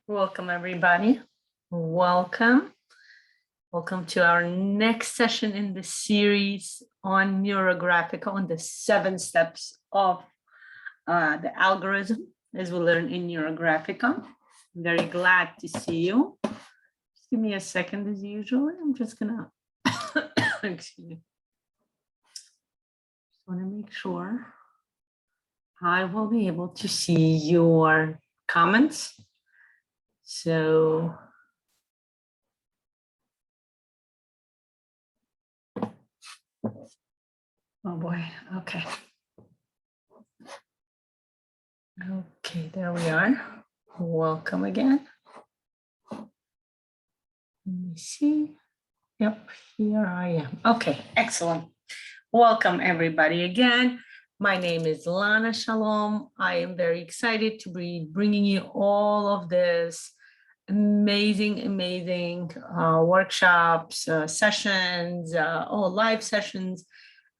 Welcome, everybody. Welcome. Welcome to our next session in the series on Neurographica, on the 7 steps of the algorithm, as we learn in Neurographica. I'm very glad to see you. Just give me a second, as usual. I'm just gonna, excuse me. Just want to make sure I will be able to see your comments. So, oh boy, okay. Okay, there we are. Welcome again. Let me see. Yep, here I am. Okay, excellent. Welcome everybody again. My name is Lana. Shalom. I am very excited to be bringing you all of this amazing workshops, sessions, all live sessions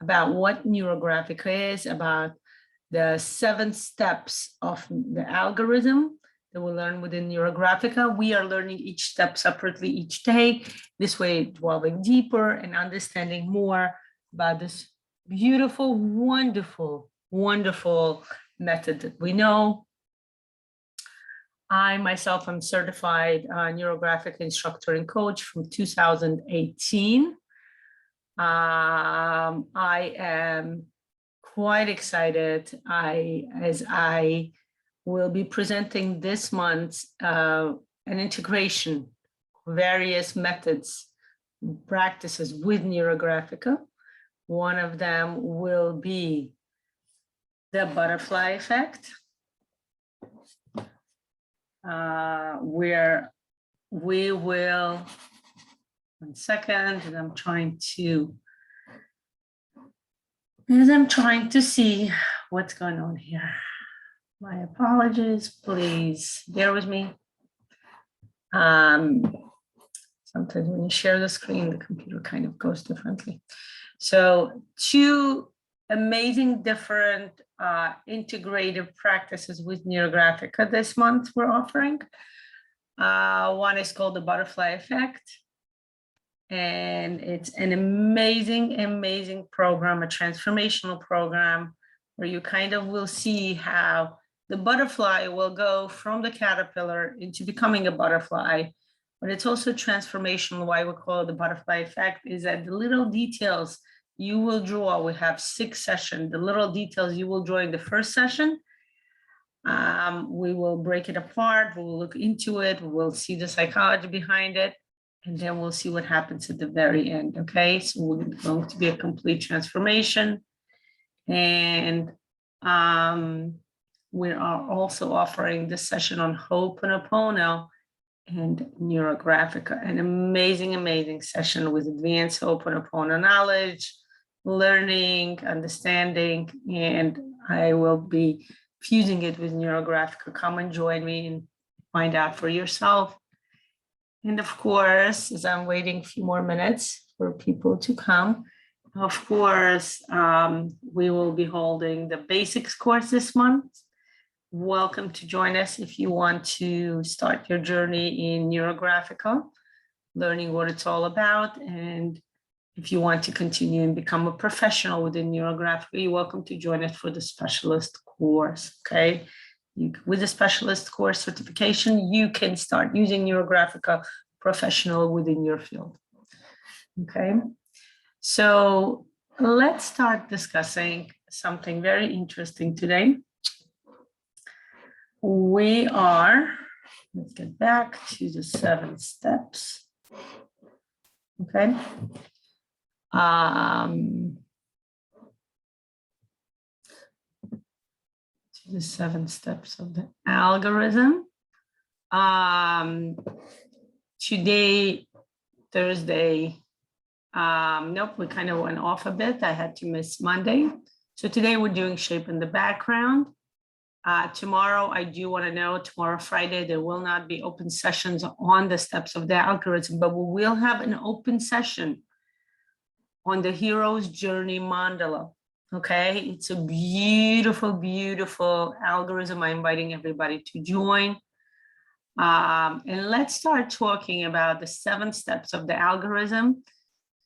about what Neurographica is, about the 7 steps of the algorithm that we learn within Neurographica. We are learning each step separately each day, this way delving deeper and understanding more about this beautiful, wonderful method that we know. I myself am certified neurographic instructor and coach from 2018. I am quite excited as I will be presenting this month an integration, various methods, practices with Neurographica. One of them will be the butterfly effect, where we will, one second, and I'm trying to see what's going on here. My apologies, please bear with me. Sometimes when you share the screen, the computer kind of goes differently. So 2 amazing different integrative practices with Neurographica this month we're offering. One is called the butterfly effect. And it's an amazing program, a transformational program, where you kind of will see how the butterfly will go from the caterpillar into becoming a butterfly. But it's also transformational. Why we call it the butterfly effect is that the little details you will draw, we have 6 sessions, the little details you will draw in the first session, we will break it apart, we will look into it, we will see the psychology behind it, and then we'll see what happens at the very end, okay? So we're going to be a complete transformation. And we are also offering this session on Ho'oponopono and Neurographica, an amazing session with advanced Ho'oponopono knowledge, learning, understanding, and I will be fusing it with Neurographica. Come and join me and find out for yourself. And of course, as I'm waiting a few more minutes for people to come, of course, we will be holding the basics course this month. Welcome to join us if you want to start your journey in Neurographica, learning what it's all about. And if you want to continue and become a professional within Neurographica, you're welcome to join us for the specialist course, okay? With the specialist course certification, you can start using Neurographica professional within your field, okay? So let's start discussing something very interesting today. Let's get back to the 7 steps. Okay. The 7 steps of the algorithm. Today, Thursday, nope, we kind of went off a bit. I had to miss Monday. So today we're doing shape in the background. Tomorrow, I do want to know, tomorrow, Friday, there will not be open sessions on the steps of the algorithm, but we will have an open session on the hero's journey mandala. Okay, it's a beautiful, beautiful algorithm. I'm inviting everybody to join. And let's start talking about the 7 steps of the algorithm.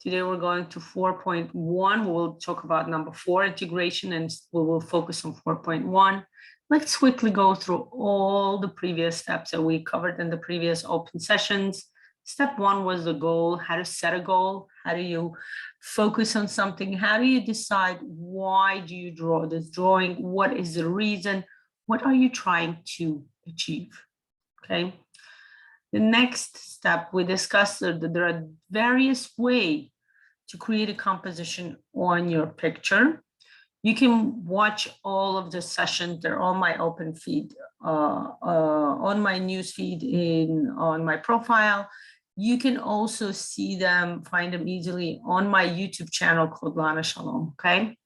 Today we're going to 4.1. We'll talk about number 4, integration, and we will focus on 4.1. Let's quickly go through all the previous steps that we covered in the previous open sessions. Step 1 was the goal, how to set a goal. How do you focus on something? How do you decide why do you draw this drawing? What is the reason? What are you trying to achieve? Okay. The next step, we discussed that there are various ways to create a composition on your picture. You can watch all of the sessions. They're on my open feed, on my news feed, on my profile. You can also see them, find them easily on my YouTube channel called Lana Shalom, okay?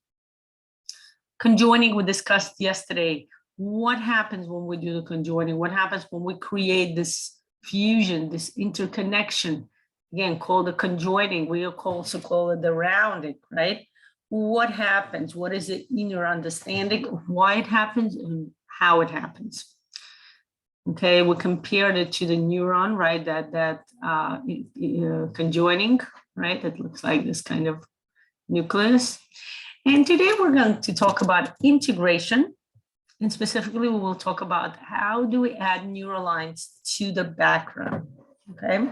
Conjoining, we discussed yesterday. What happens when we do the conjoining? What happens when we create this fusion, this interconnection? Again, called the conjoining. We also call it the rounding, right? What happens? What is the inner understanding of why it happens and how it happens? Okay, we compared it to the neuron, right? That conjoining, right? That looks like this kind of nucleus. And today we're going to talk about integration. And specifically, we will talk about how do we add neural lines to the background, okay?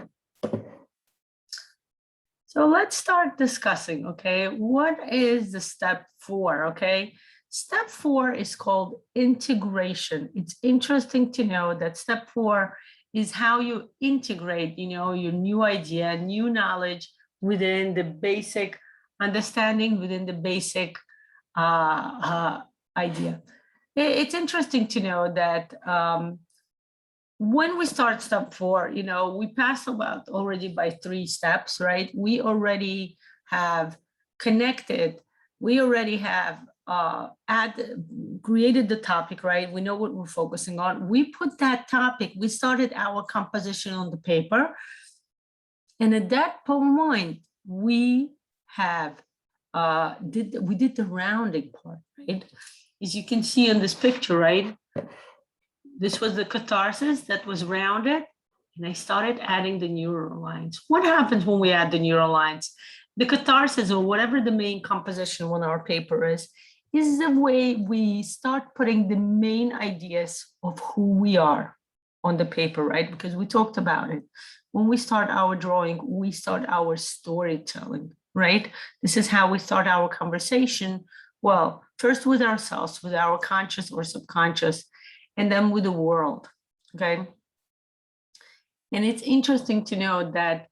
So let's start discussing, okay? What is the step 4, okay? Step 4 is called integration. It's interesting to know that step 4 is how you integrate, your new idea, new knowledge within the basic understanding, within the basic idea. It's interesting to know that when we start step 4, we pass about already by 3 steps, right? We already have connected. We already have created the topic, right? We know what we're focusing on. We put that topic, we started our composition on the paper. And at that point, we have we did the rounding part, right? As you can see in this picture, right? This was the catharsis that was rounded, and I started adding the neural lines. What happens when we add the neural lines? The catharsis, or whatever the main composition on our paper is the way we start putting the main ideas of who we are on the paper, right? Because we talked about it. When we start our drawing, we start our storytelling, right? This is how we start our conversation. Well, first with ourselves, with our conscious or subconscious, and then with the world, okay? And it's interesting to know that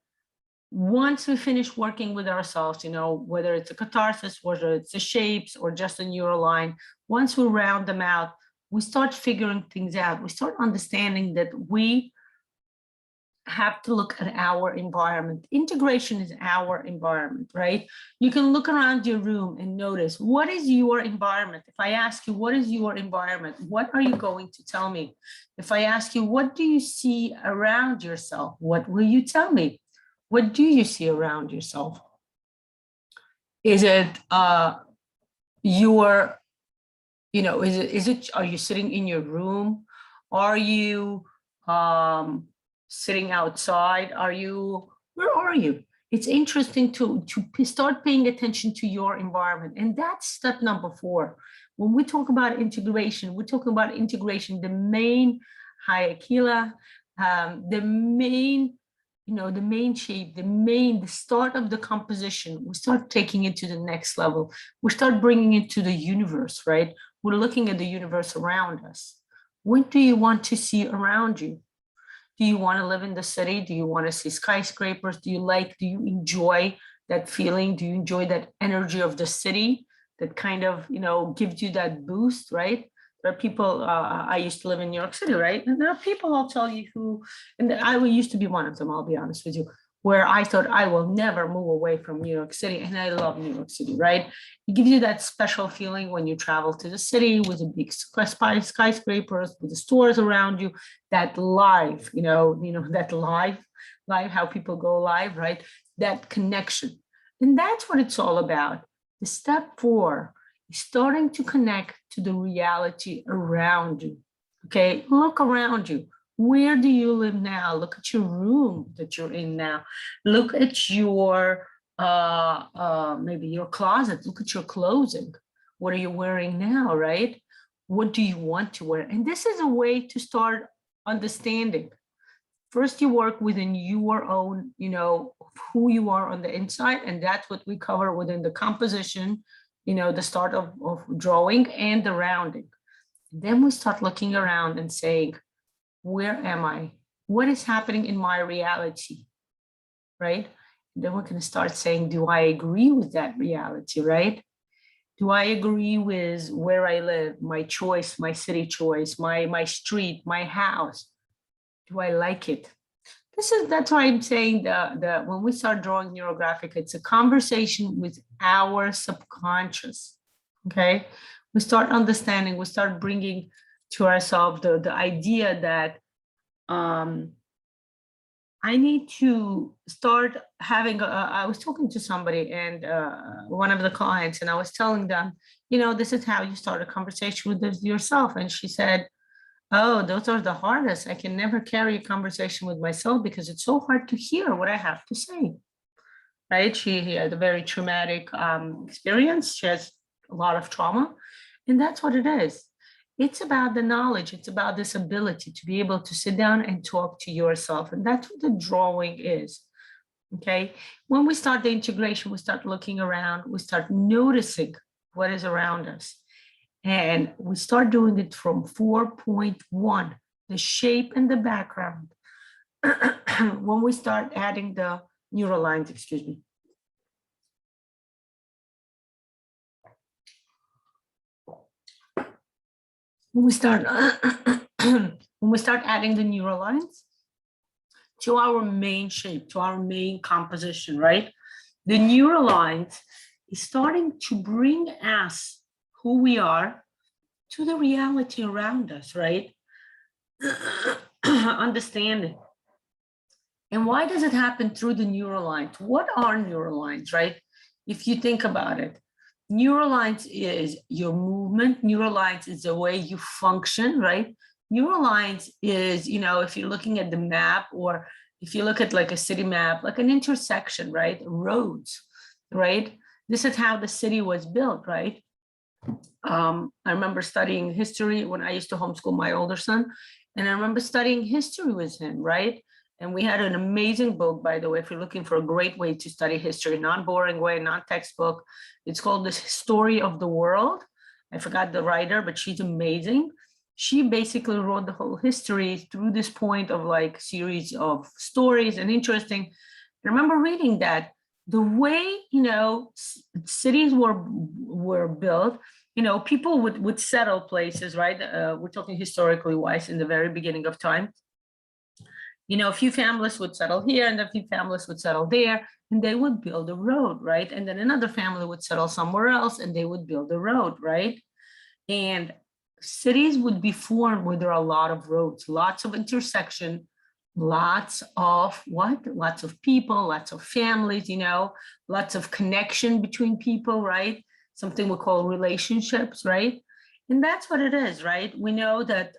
once we finish working with ourselves, whether it's a catharsis, whether it's the shapes or just a neural line, once we round them out, we start figuring things out. We start understanding that we have to look at our environment. Integration is our environment, right? You can look around your room and notice, what is your environment? If I ask you, what is your environment? What are you going to tell me? If I ask you, what do you see around yourself? What will you tell me? What do you see around yourself? Is it are you sitting in your room? Are you sitting outside? Where are you? It's interesting to start paying attention to your environment. And that's step number 4. When we talk about integration, we're talking about integration, the main hierarchy, the main, the main shape, the start of the composition. We start taking it to the next level. We start bringing it to the universe, right? We're looking at the universe around us. What do you want to see around you? Do you want to live in the city? Do you want to see skyscrapers? Do you enjoy that feeling? Do you enjoy that energy of the city that kind of, gives you that boost, right? There are people, I used to live in New York City, right? And there are people I'll tell you who, and I used to be one of them, I'll be honest with you, where I thought I will never move away from New York City. And I love New York City, right? It gives you that special feeling when you travel to the city with the big skyscrapers, with the stores around you, that live, that live, how people go live, right? That connection. And that's what it's all about. The step 4 is starting to connect to the reality around you. Okay, look around you. Where do you live now? Look at your room that you're in now. Look at your maybe your closet. Look at your clothing. What are you wearing now, right? What do you want to wear? And this is a way to start understanding. First, you work within your own, who you are on the inside, and that's what we cover within the composition, the start of drawing and the rounding. Then we start looking around and saying, where am I? What is happening in my reality, right? And then we're going to start saying, do I agree with that reality, right? Do I agree with where I live, my choice, my city choice, my street, my house? Do I like it? That's why I'm saying the when we start drawing Neurographic, it's a conversation with our subconscious. Okay, we start understanding, we start bringing to ourselves the idea that I need to start having. I was talking to somebody and one of the clients, and I was telling them, this is how you start a conversation with yourself, and she said, oh, those are the hardest. I can never carry a conversation with myself because it's so hard to hear what I have to say, right? She had a very traumatic experience. She has a lot of trauma, and that's what it is. It's about the knowledge. It's about this ability to be able to sit down and talk to yourself, and that's what the drawing is, okay? When we start the integration, we start looking around, we start noticing what is around us. And we start doing it from 4.1, the shape and the background. When we start adding the neural lines, excuse me. When we start adding the neural lines to our main shape, to our main composition, right? The neural lines is starting to bring us who we are to the reality around us, right? Understanding. And why does it happen through the neural lines? What are neural lines, right? If you think about it, neural lines is your movement. Neural lines is the way you function, right? Neural lines is, if you're looking at the map, or if you look at like a city map, like an intersection, right? Roads, right? This is how the city was built, right? I remember studying history when I used to homeschool my older son, and I remember studying history with him, right? And we had an amazing book, by the way, if you're looking for a great way to study history, non-boring way, non-textbook. It's called The Story of the World. I forgot the writer, but she's amazing. She basically wrote the whole history through this point of like series of stories and interesting. I remember reading that the way, cities were built, people would settle places, right? We're talking historically wise in the very beginning of time. A few families would settle here and a few families would settle there, and they would build a road, right? And then another family would settle somewhere else and they would build a road, right? And cities would be formed where there are a lot of roads, lots of intersection, lots of what? Lots of people, lots of families, lots of connection between people, right? Something we call relationships, right? And that's what it is, right? We know that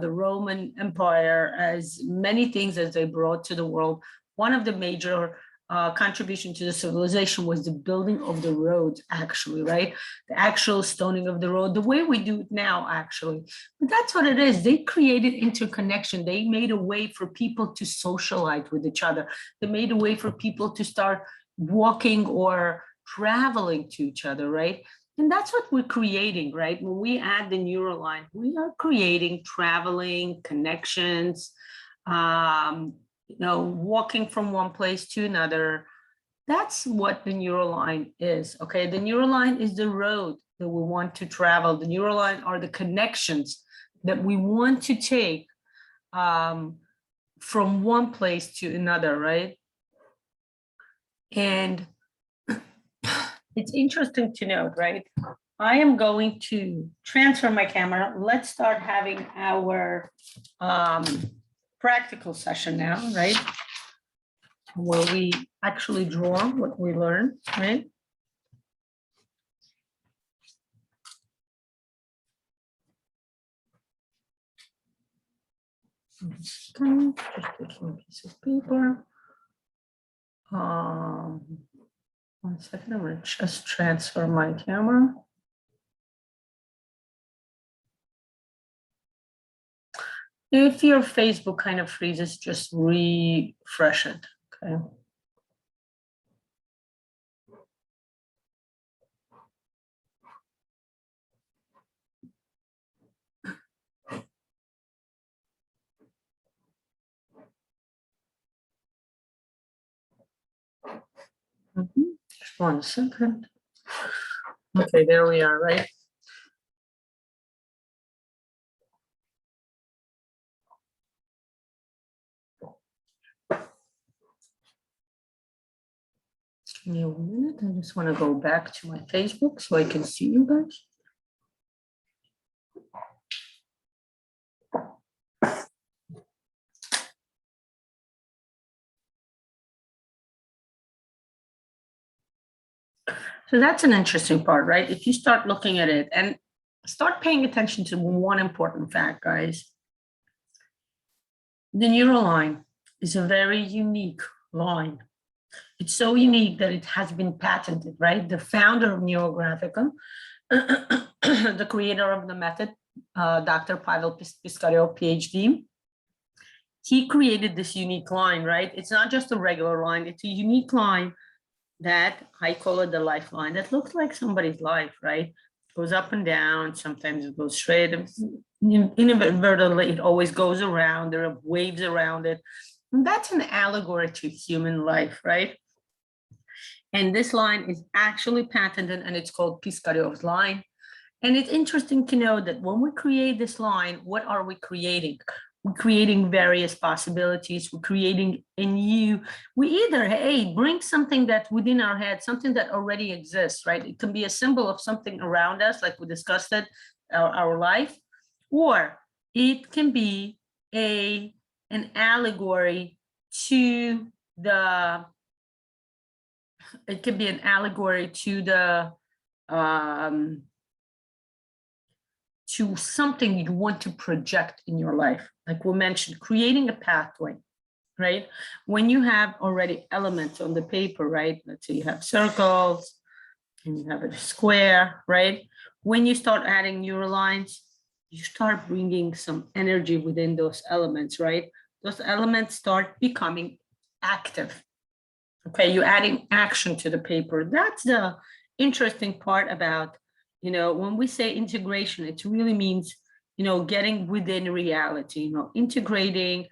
the Roman Empire, as many things as they brought to the world, one of the major contribution to the civilization was the building of the roads, actually, right? The actual stoning of the road, the way we do it now, actually. But that's what it is. They created interconnection. They made a way for people to socialize with each other. They made a way for people to start walking or traveling to each other, right? And that's what we're creating, right? When we add the neural line, we are creating traveling, connections, walking from one place to another. That's what the neural line is, okay? The neural line is the road that we want to travel. The neural line are the connections that we want to take from one place to another, right? And it's interesting to note, right? I am going to transfer my camera. Let's start having our practical session now, right? Where we actually draw what we learn, right? Okay, just taking a piece of paper. 1 second, I'm gonna just transfer my camera. If your Facebook kind of freezes, just refresh it, okay? Just 1 second. Okay, there we are, right? Give me 1 minute. I just want to go back to my Facebook so I can see you guys. So that's an interesting part, right? If you start looking at it and start paying attention to one important fact, guys. The neural line is a very unique line. It's so unique that it has been patented, right? The founder of Neurographica, the creator of the method, Dr. Pavel Piskarev, PhD, he created this unique line, right? It's not just a regular line, it's a unique line that I call it the lifeline that looks like somebody's life, right? Goes up and down, sometimes it goes straight, inadvertently, it always goes around, there are waves around it. And that's an allegory to human life, right? And this line is actually patented and it's called Piskarev's line. And it's interesting to know that when we create this line, what are we creating? We're creating various possibilities. We're creating a new, we either, hey, bring something that's within our head, something that already exists, right? It can be a symbol of something around us, like we discussed it, our life, or it can be an allegory to the, it can be an allegory to the, to something you want to project in your life. Like we mentioned, creating a pathway, right? When you have already elements on the paper, right? Let's say you have circles and you have a square, right? When you start adding neural lines, you start bringing some energy within those elements, right? Those elements start becoming active. Okay, you're adding action to the paper. That's the interesting part about, when we say integration, it really means, getting within reality, integrating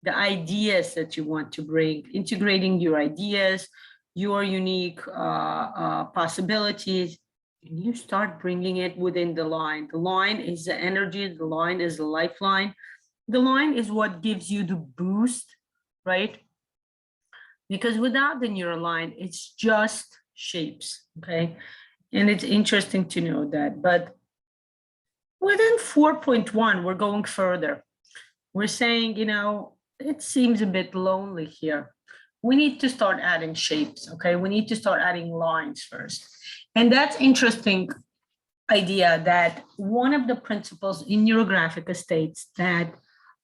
the ideas that you want to bring, integrating your ideas, your unique possibilities, and you start bringing it within the line. The line is the energy, the line is the lifeline. The line is what gives you the boost, right? Because without the neural line, it's just shapes, okay? And it's interesting to know that, but within 4.1, we're going further. We're saying, it seems a bit lonely here. We need to start adding shapes, okay? We need to start adding lines first. And that's interesting idea that one of the principles in Neurographica states that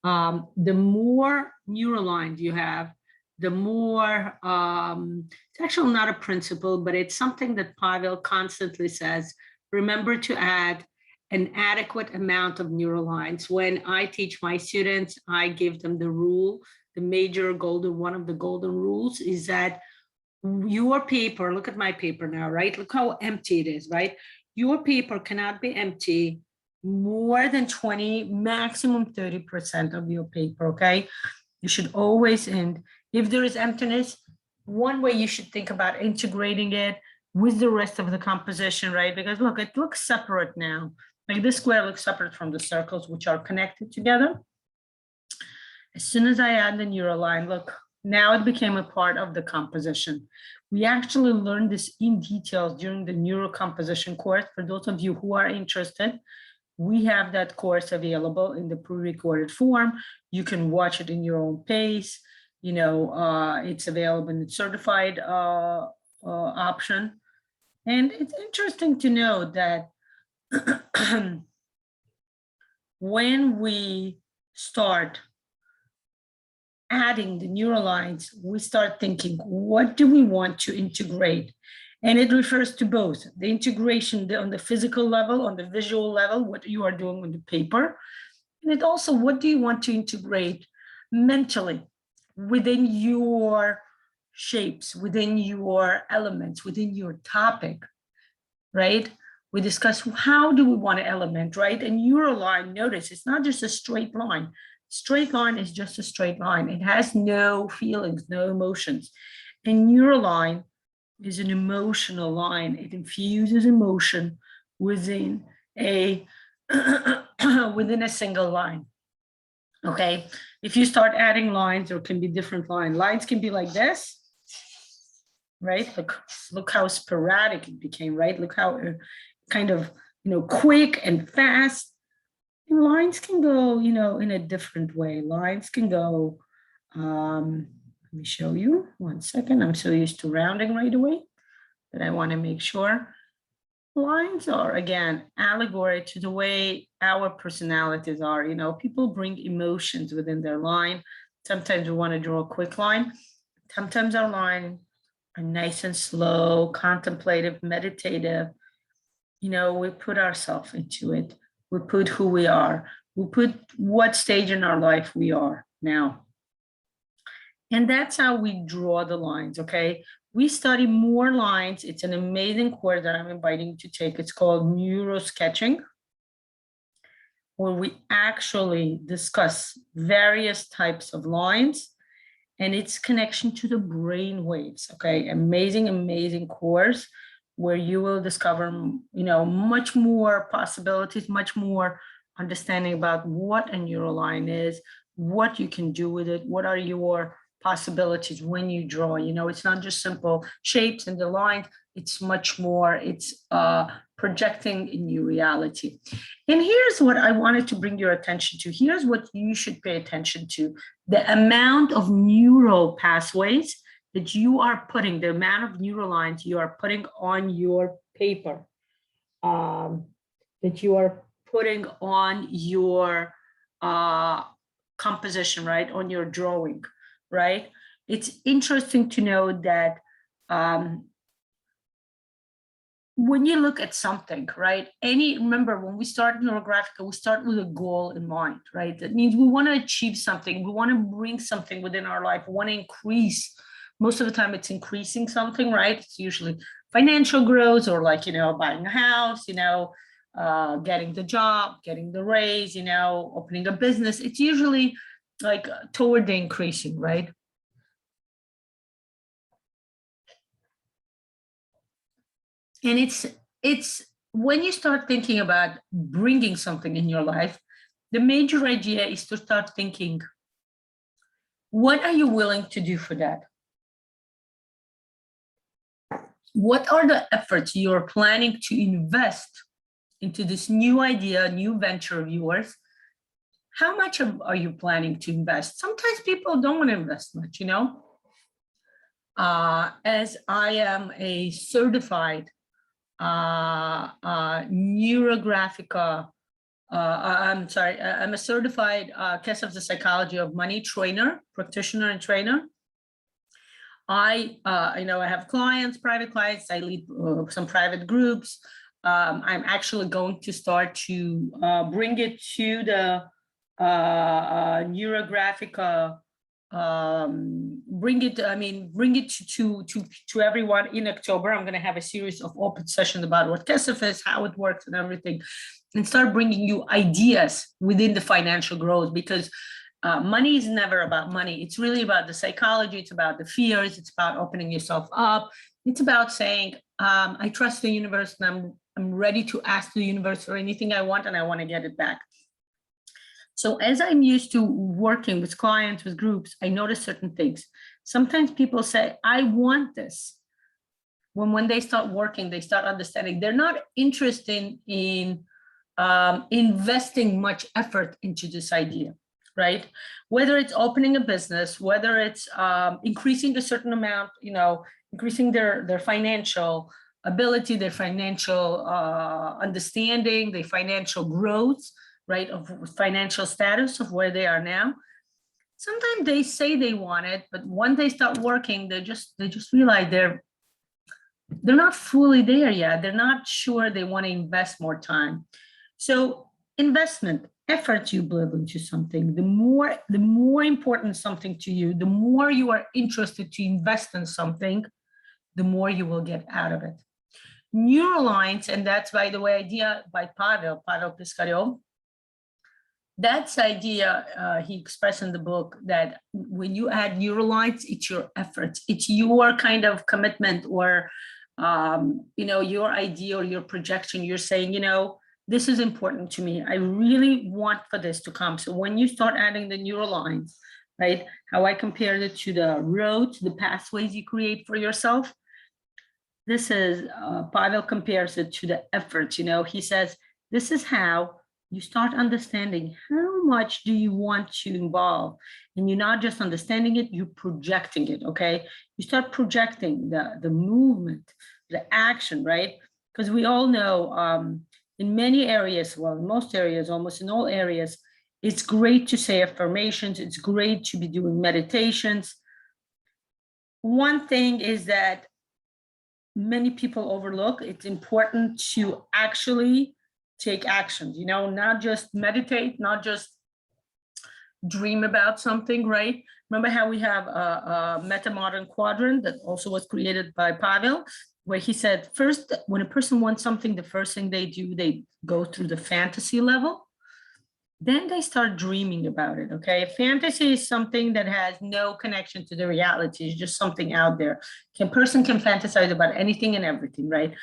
the more neural lines you have, the more, it's actually not a principle, but it's something that Pavel constantly says, remember to add an adequate amount of neural lines. When I teach my students, I give them the rule, the major golden, one of the golden rules is that your paper, look at my paper now, right? Look how empty it is, right? Your paper cannot be empty more than 20, maximum 30% of your paper, okay? You should always end. If there is emptiness, one way you should think about integrating it with the rest of the composition, right? Because look, it looks separate now. Like this square looks separate from the circles, which are connected together. As soon as I add the neural line, look, now it became a part of the composition. We actually learned this in details during the neurocomposition course. For those of you who are interested, we have that course available in the pre-recorded form. You can watch it in your own pace. You know, it's available in the certified option. And it's interesting to know that when we start adding the neural lines, we start thinking, what do we want to integrate? And it refers to both the integration on the physical level, on the visual level, what you are doing with the paper. And it also, what do you want to integrate mentally within your shapes, within your elements, within your topic, right? We discuss how do we want to element, right? And neural line, notice, it's not just a straight line. Straight line is just a straight line. It has no feelings, no emotions. And neural line is an emotional line. It infuses emotion within a within a single line. Okay, if you start adding lines, there can be different lines. Lines can be like this, right? Look how sporadic it became, right? Look how kind of, you know, quick and fast. And lines can go, you know, in a different way. Lines can go, let me show you 1 second. I'm so used to rounding right away that I want to make sure. Lines are, again, allegory to the way our personalities are. You know, people bring emotions within their line. Sometimes we want to draw a quick line. Sometimes our line are nice and slow, contemplative, meditative. You know, we put ourselves into it. We put who we are. We put what stage in our life we are now. And that's how we draw the lines, okay? We study more lines. It's an amazing course that I'm inviting you to take. It's called Neurosketching, where we actually discuss various types of lines and its connection to the brain waves, okay? Amazing, amazing course where you will discover, you know, much more possibilities, much more understanding about what a neural line is, what you can do with it, what are your possibilities when you draw. You know, it's not just simple shapes and the lines, it's much more, it's projecting a new reality. And here's what I wanted to bring your attention to. Here's what you should pay attention to. The amount of neural pathways that you are putting, the amount of neural lines you are putting on your paper, that you are putting on your composition, right, on your drawing, right? It's interesting to know that when you look at something, right, remember when we start Neurographica, we start with a goal in mind, right? That means we want to achieve something, we want to bring something within our life, we want to increase. Most of the time it's increasing something, right? It's usually financial growth or like, you know, buying a house, you know, getting the job, getting the raise, you know, opening a business. It's usually like toward the increasing, right? And it's when you start thinking about bringing something in your life, the major idea is to start thinking, what are you willing to do for that? What are the efforts you're planning to invest into this new idea, new venture of yours? How much are you planning to invest? Sometimes people don't want to invest much, you know? As I am a certified Neurographica, I'm a certified case of the psychology of money trainer, practitioner and trainer. I know I have clients, private clients. I lead some private groups. I'm actually going to start to bring it to the Neurographica. Bring it to everyone in October. I'm going to have a series of open sessions about what kesef is, how it works, and everything, and start bringing you ideas within the financial growth, because money is never about money. It's really about the psychology. It's about the fears. It's about opening yourself up. It's about saying, I trust the universe and I'm ready to ask the universe for anything I want and I want to get it back. So as I'm used to working with clients, with groups, I notice certain things. Sometimes people say, I want this. When they start working, they start understanding. They're not interested in investing much effort into this idea, right? Whether it's opening a business, whether it's increasing a certain amount, increasing their financial ability, their financial understanding, their financial growth, right, of financial status of where they are now. Sometimes they say they want it, but when they start working, they just realize they're not fully there yet. They're not sure they want to invest more time. So investment, effort you build into something, the more important something to you, the more you are interested to invest in something, the more you will get out of it. Neurolines, and that's, by the way, idea by Pavel Piscario. That's the idea he expressed in the book, that when you add neurolines, it's your efforts, it's your kind of commitment, or your idea or your projection. You're saying, this is important to me. I really want for this to come. So when you start adding the neurolines, right, how I compared it to the roads, the pathways you create for yourself. This is, Pavel compares it to the efforts. He says, this is how you start understanding how much do you want to involve. And you're not just understanding it, you're projecting it, okay? You start projecting the movement, the action, right? Because we all know in many areas, well, in most areas, almost in all areas, it's great to say affirmations. It's great to be doing meditations. One thing is that many people overlook, it's important to actually take actions, not just meditate, not just dream about something, right? Remember how we have a meta-modern quadrant that also was created by Pavel, where he said, first, when a person wants something, the first thing they do, they go through the fantasy level. Then they start dreaming about it, okay? Fantasy is something that has no connection to the reality. It's just something out there. A person can fantasize about anything and everything, right?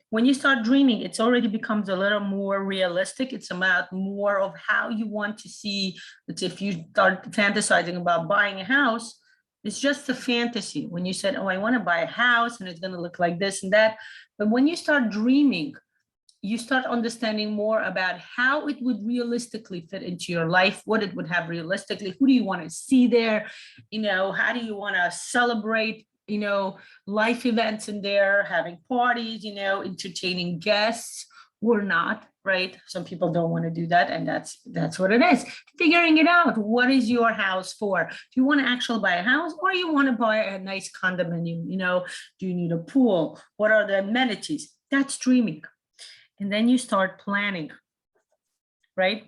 When you start dreaming, it's already becomes a little more realistic. It's about more of how you want to see. It's if you start fantasizing about buying a house, it's just a fantasy. When you said, oh, I want to buy a house and it's going to look like this and that. But when you start dreaming, you start understanding more about how it would realistically fit into your life, what it would have realistically, who do you want to see there, how do you want to celebrate, life events in there, having parties, entertaining guests or not, right? Some people don't want to do that, and that's what it is. Figuring it out. What is your house for? Do you want to actually buy a house, or you want to buy a nice condominium? Do you need a pool? What are the amenities? That's dreaming. And then you start planning, right?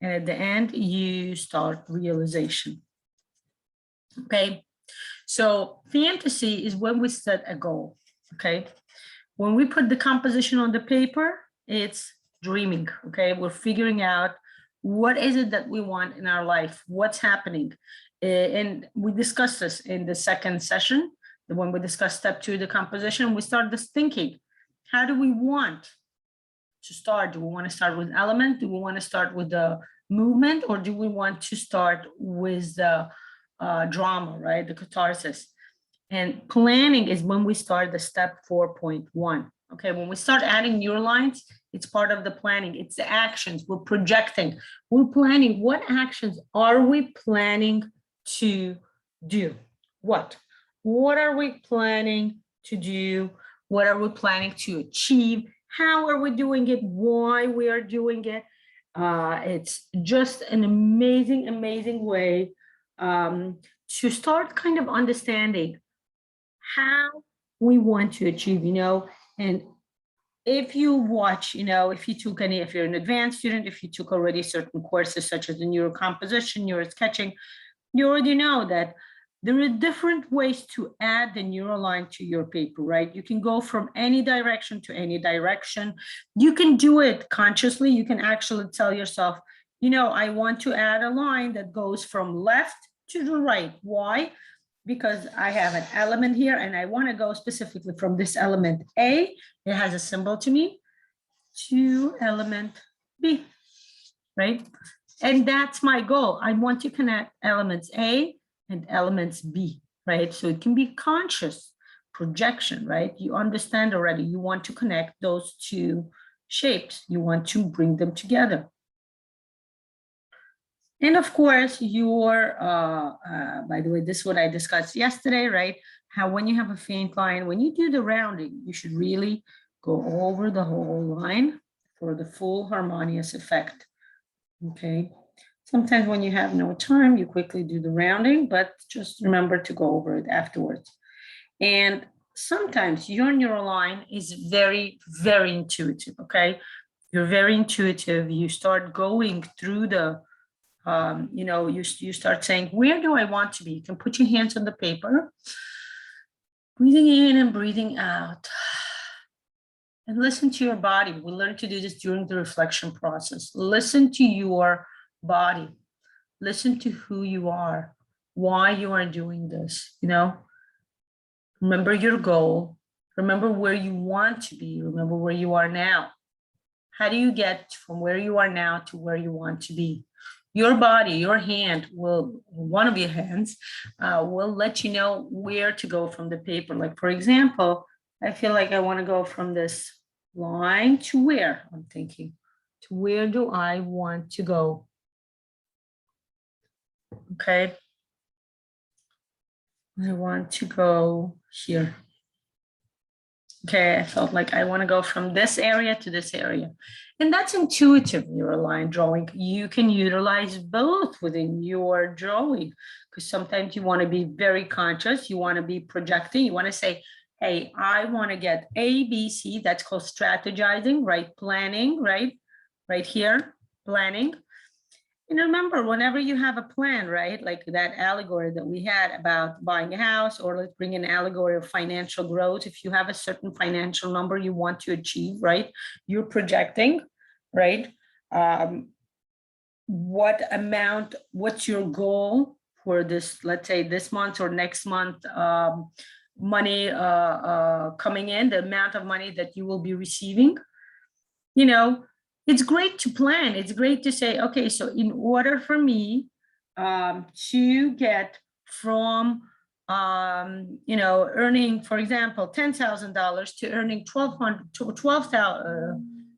And at the end, you start realization. Okay. So fantasy is when we set a goal, okay? When we put the composition on the paper, it's dreaming, okay? We're figuring out what is it that we want in our life, what's happening. And we discussed this in the second session, when we discussed step 2, the composition. We start this thinking. How do we want to start? Do we want to start with element? Do we want to start with the movement? Or do we want to start with the drama, right? The catharsis. And planning is when we start the step 4.1. Okay, when we start adding neurolines, it's part of the planning. It's the actions. We're projecting. We're planning. What actions are we planning to do? What are we planning to do? What are we planning to achieve? How are we doing it? Why we are doing it? It's just an amazing, amazing way to start kind of understanding how we want to achieve, and if you watch, if you're an advanced student, if you took already certain courses such as the neurocomposition, neurosketching, you already know that there are different ways to add the neuroline to your paper, right? You can go from any direction to any direction. You can do it consciously. You can actually tell yourself, I want to add a line that goes from left to the right. Why? Because I have an element here and I want to go specifically from this element A, it has a symbol to me, to element B, right? And that's my goal. I want to connect elements A and elements B, right? So it can be conscious projection, right? You understand already, you want to connect those two shapes. You want to bring them together. And of course, by the way, this is what I discussed yesterday, right? How when you have a faint line, when you do the rounding, you should really go over the whole line for the full harmonious effect, okay? Sometimes when you have no time, you quickly do the rounding, but just remember to go over it afterwards. And sometimes your neural line is very, very intuitive, okay? You're very intuitive. You start going through the you start saying, where do I want to be? You can put your hands on the paper, breathing in and breathing out. And listen to your body. We learn to do this during the reflection process. Listen to your body. Listen to who you are, why you are doing this, Remember your goal. Remember where you want to be. Remember where you are now. How do you get from where you are now to where you want to be? Your body, your hand one of your hands will let you know where to go from the paper. Like, for example, I feel like I want to go from this line to where I'm thinking, to where do I want to go? Okay. I want to go here. Okay, I felt like I want to go from this area to this area. And that's intuitive neural line drawing. You can utilize both within your drawing because sometimes you want to be very conscious. You want to be projecting. You want to say, hey, I want to get A, B, C. That's called strategizing, right? Planning, right? Right here, planning. And remember, whenever you have a plan, right, like that allegory that we had about buying a house, or let's bring an allegory of financial growth. If you have a certain financial number you want to achieve, right, you're projecting, right? What amount, what's your goal for this, let's say this month or next month, money coming in, the amount of money that you will be receiving, it's great to plan. It's great to say, okay, so in order for me to get from, earning, for example, $10,000 to earning 1,200 to 12,000,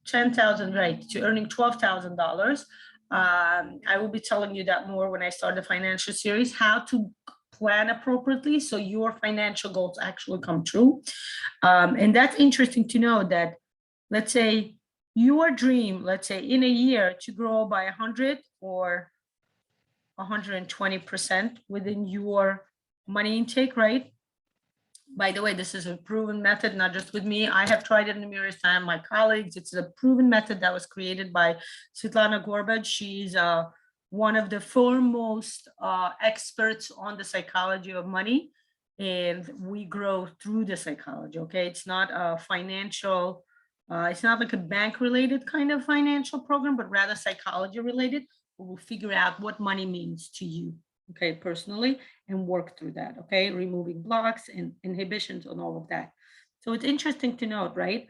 10,000, right, to earning $12,000. I will be telling you that more when I start the financial series, how to plan appropriately so your financial goals actually come true. And that's interesting to know that, let's say, your dream, let's say in a year, to grow by 100 or 120% within your money intake, right? By the way, this is a proven method, not just with me. I have tried it numerous times, my colleagues. It's a proven method that was created by Lana. She's one of the foremost experts on the psychology of money. And we grow through the psychology, okay? It's not a financial, it's not like a bank related kind of financial program, but rather psychology related. We'll figure out what money means to you, okay, personally, and work through that, okay, removing blocks and inhibitions and all of that. So it's interesting to note, right?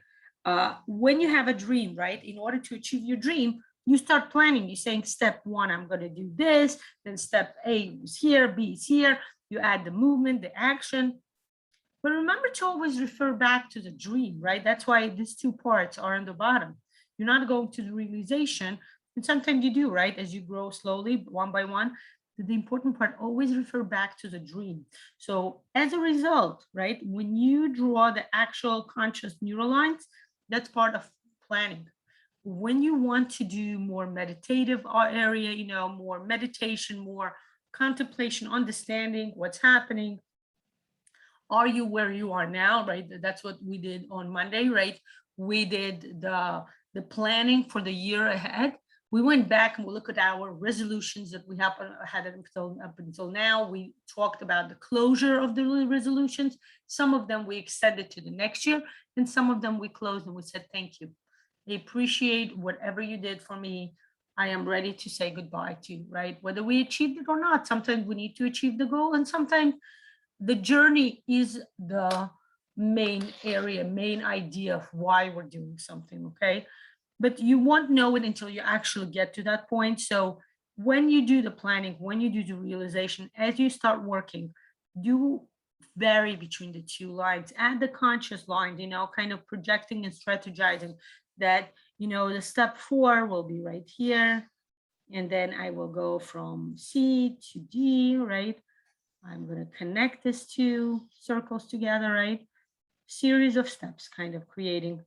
When you have a dream, right, in order to achieve your dream, you start planning. You're saying step one, I'm going to do this, then step A is here, B is here. You add the movement, the action. But remember to always refer back to the dream, right? That's why these two parts are on the bottom. You're not going to the realization, and sometimes you do, right? As you grow slowly, one by one, the important part, always refer back to the dream. So as a result, right, when you draw the actual conscious neural lines, that's part of planning. When you want to do more meditative area, more meditation, more contemplation, understanding what's happening, are you where you are now, right? That's what we did on Monday, right? We did the planning for the year ahead. We went back and we looked at our resolutions that we had up until now. We talked about the closure of the resolutions. Some of them we extended to the next year, and some of them we closed and we said, thank you. I appreciate whatever you did for me. I am ready to say goodbye to, right? Whether we achieved it or not, sometimes we need to achieve the goal, and sometimes the journey is the main area, main idea of why we're doing something, okay? But you won't know it until you actually get to that point. So when you do the planning, when you do the realization, as you start working, do vary between the two lines. Add the conscious line, kind of projecting and strategizing that, the step 4 will be right here. And then I will go from C to D, right? I'm going to connect these two circles together, right? Series of steps, kind of creating.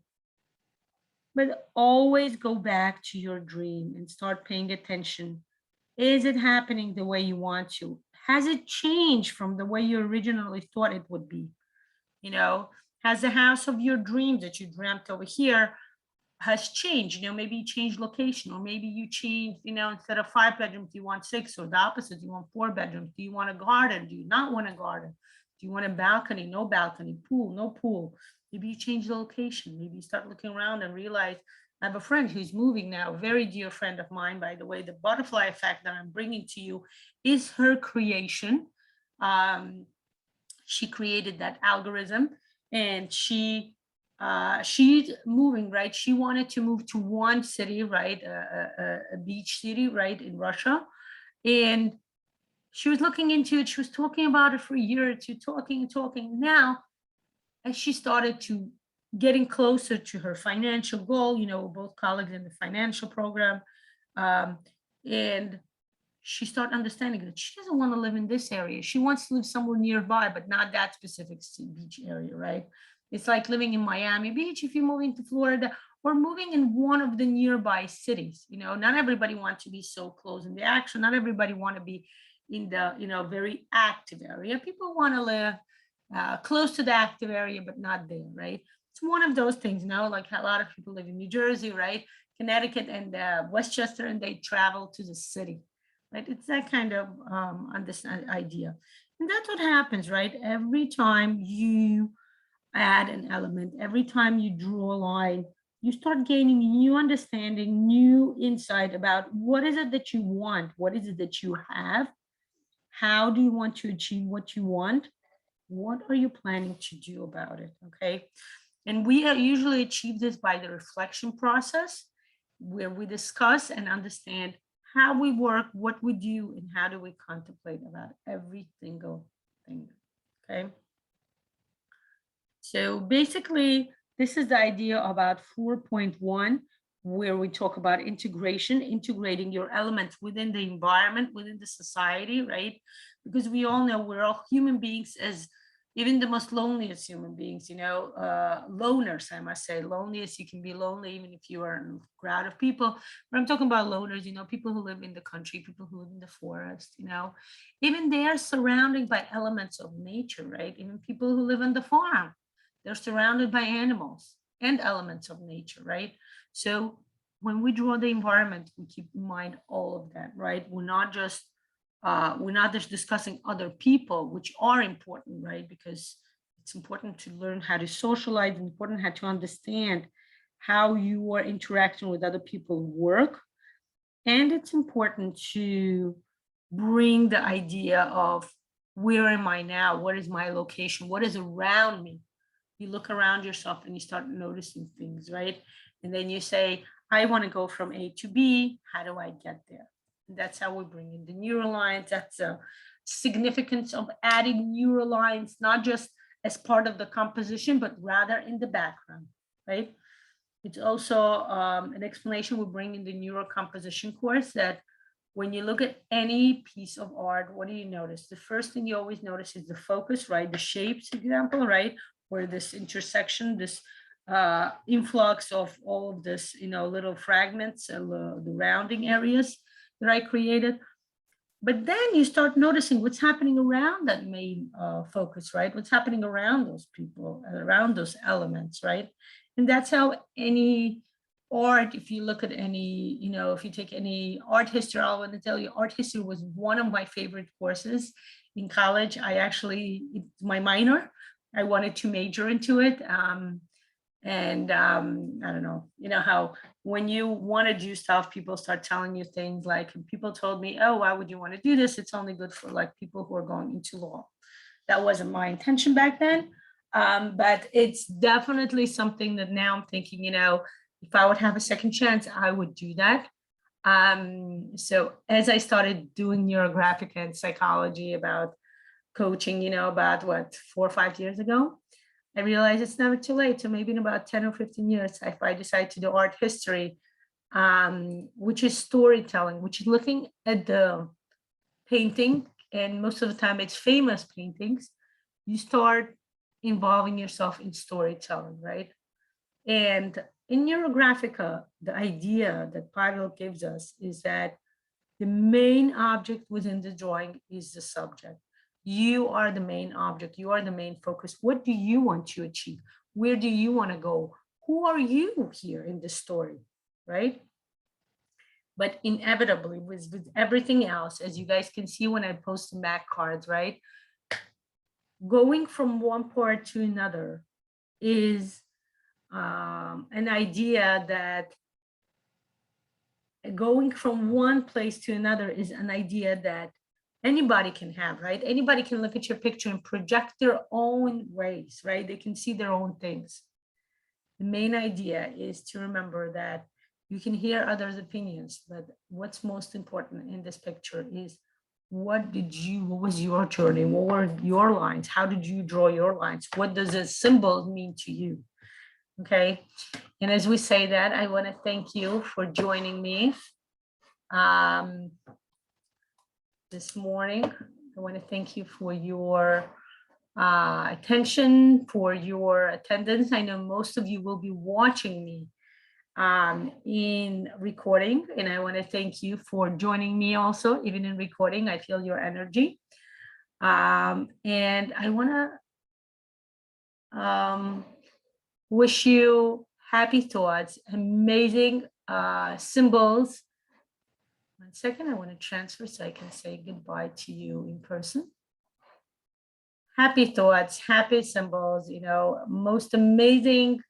But always go back to your dream and start paying attention. Is it happening the way you want to? Has it changed from the way you originally thought it would be? Has the house of your dreams that you dreamt over here has changed? Maybe you changed location, or maybe you changed, instead of 5 bedrooms, you want 6, or the opposite, you want 4 bedrooms. Do you want a garden? Do you not want a garden? Do you want a balcony? No balcony. Pool? No pool. Maybe you change the location. Maybe you start looking around and realize, I have a friend who's moving now, a very dear friend of mine, by the way. The butterfly effect that I'm bringing to you is her creation. She created that algorithm, and she's moving, right? She wanted to move to one city, right? A beach city, right, in Russia. And she was looking into it. She was talking about it for a year or two, talking. Now, as she started to getting closer to her financial goal, both colleagues in the financial program, and she started understanding that she doesn't want to live in this area. She wants to live somewhere nearby, but not that specific beach area, right? It's like living in Miami Beach if you're moving to Florida, or moving in one of the nearby cities. Not everybody wants to be so close in the action. Not everybody want to be in the, very active area. People want to live close to the active area, but not there, right? It's one of those things, like a lot of people live in New Jersey, right? Connecticut and Westchester, and they travel to the city. Right? It's that kind of understand idea. And that's what happens, right? Every time you add an element, every time you draw a line, you start gaining new understanding, new insight about what is it that you want? What is it that you have? How do you want to achieve what you want? What are you planning to do about it? Okay. And we usually achieve this by the reflection process, where we discuss and understand how we work, what we do, and how do we contemplate about every single thing. Okay. So basically, this is the idea about 4.1, where we talk about integration, integrating your elements within the environment, within the society, right? Because we all know we're all human beings, as even the most loneliest human beings, loners, I must say. Loneliest, you can be lonely even if you are in a crowd of people. But I'm talking about loners, people who live in the country, people who live in the forest, even they are surrounded by elements of nature, right? Even people who live on the farm, they're surrounded by animals and elements of nature, right? So when we draw the environment, we keep in mind all of that, right? We're not just discussing other people, which are important, right? Because it's important to learn how to socialize, important how to understand how you are interacting with other people work. And it's important to bring the idea of, where am I now? What is my location? What is around me? You look around yourself and you start noticing things, right? And then you say, I want to go from A to B. How do I get there? That's how we bring in the neural lines. That's the significance of adding neural lines, not just as part of the composition, but rather in the background, right? It's also an explanation we bring in the neurocomposition course, that when you look at any piece of art, what do you notice? The first thing you always notice is the focus, right? The shapes example, right? Where this intersection, this influx of all of this, little fragments, the rounding areas that I created. But then you start noticing what's happening around that main focus, right? What's happening around those people, around those elements, right? And that's how any art, if you look at any, if you take any art history, I want to tell you, art history was one of my favorite courses in college. It's my minor. I wanted to major into it. And I don't know, you know how when you want to do stuff, people start telling you things like, people told me, oh, why would you want to do this? It's only good for like people who are going into law. That wasn't my intention back then. But it's definitely something that now I'm thinking, you know, if I would have a second chance, I would do that. So as I started doing Neurographic and psychology about coaching, you know, about what, 4 or 5 years ago, I realized it's never too late. So maybe in about 10 or 15 years, if I decide to do art history, which is storytelling, which is looking at the painting, and most of the time it's famous paintings, you start involving yourself in storytelling, right? And in Neurographica, the idea that Pavel gives us is that the main object within the drawing is the subject. You are the main object. You are the main focus. What do you want to achieve? Where do you want to go? Who are you here in this story, right? But inevitably, with everything else, as you guys can see when I post the MAC cards, right? Going from one part to another is an idea that going from one place to another is an idea that anybody can have, right? Anybody can look at your picture and project their own ways, right? They can see their own things. The main idea is to remember that you can hear others' opinions, but what's most important in this picture is what was your journey? What were your lines? How did you draw your lines? What does a symbol mean to you? Okay. And as we say that, I want to thank you for joining me this morning. I want to thank you for your attention, for your attendance. I know most of you will be watching me in recording, and I want to thank you for joining me also, even in recording. I feel your energy. And I want to wish you happy thoughts, amazing symbols. 1 second, I want to transfer so I can say goodbye to you in person. Happy thoughts, happy symbols, you know, most amazing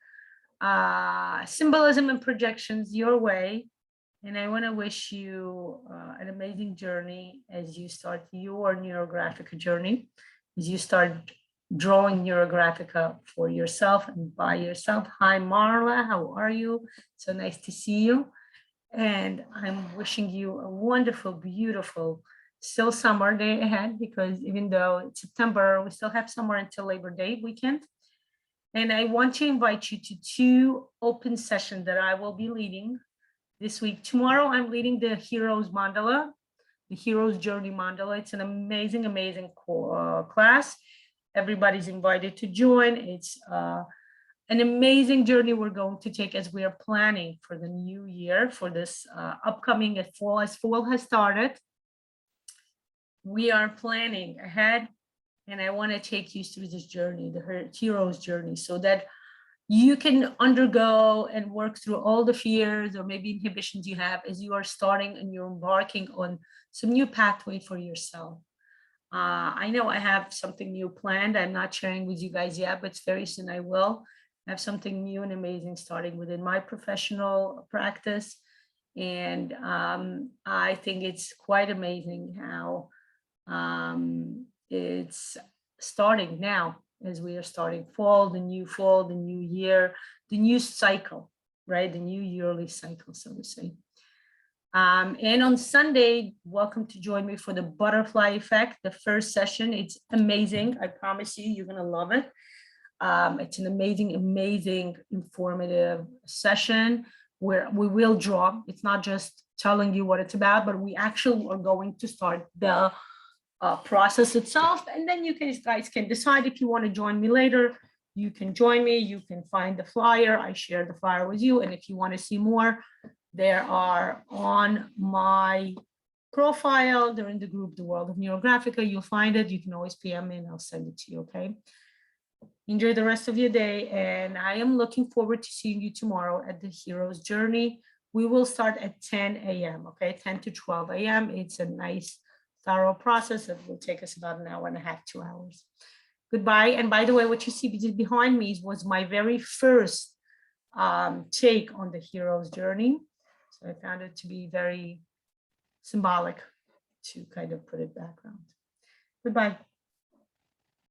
symbolism and projections your way. And I want to wish you an amazing journey as you start your Neurographica journey, as you start drawing Neurographica for yourself and by yourself. Hi, Marla, how are you? So nice to see you. And I'm wishing you a wonderful, beautiful, still summer day ahead, because even though it's September, we still have summer until Labor Day weekend. And I want to invite you to 2 open sessions that I will be leading this week. Tomorrow, I'm leading the Heroes Mandala, the Heroes Journey Mandala. It's an amazing, amazing class. Everybody's invited to join. It's an amazing journey we're going to take as we are planning for the new year, for this upcoming fall. As fall has started, we are planning ahead, and I want to take you through this journey, the hero's journey, so that you can undergo and work through all the fears or maybe inhibitions you have as you are starting and you're embarking on some new pathway for yourself. I know I have something new planned. I'm not sharing with you guys yet, but very soon I will have something new and amazing starting within my professional practice. And I think it's quite amazing how it's starting now as we are starting fall, the new year, the new cycle, right? The new yearly cycle, so to say. And on Sunday, welcome to join me for the butterfly effect, the first session. It's amazing. I promise you, you're gonna love it. It's an amazing, amazing, informative session where we will draw. It's not just telling you what it's about, but we actually are going to start the process itself. And then you guys can decide if you want to join me later. You can join me. You can find the flyer. I share the flyer with you. And if you want to see more, there are on my profile. They're in the group, The World of Neurographica. You'll find it. You can always PM me and I'll send it to you, okay? Enjoy the rest of your day. And I am looking forward to seeing you tomorrow at the Hero's Journey. We will start at 10 a.m., okay? 10 to 12 a.m. It's a nice, thorough process that will take us about an hour and a half, 2 hours. Goodbye. And by the way, what you see behind me was my very first take on the hero's journey. So I found it to be very symbolic to kind of put it background. Goodbye.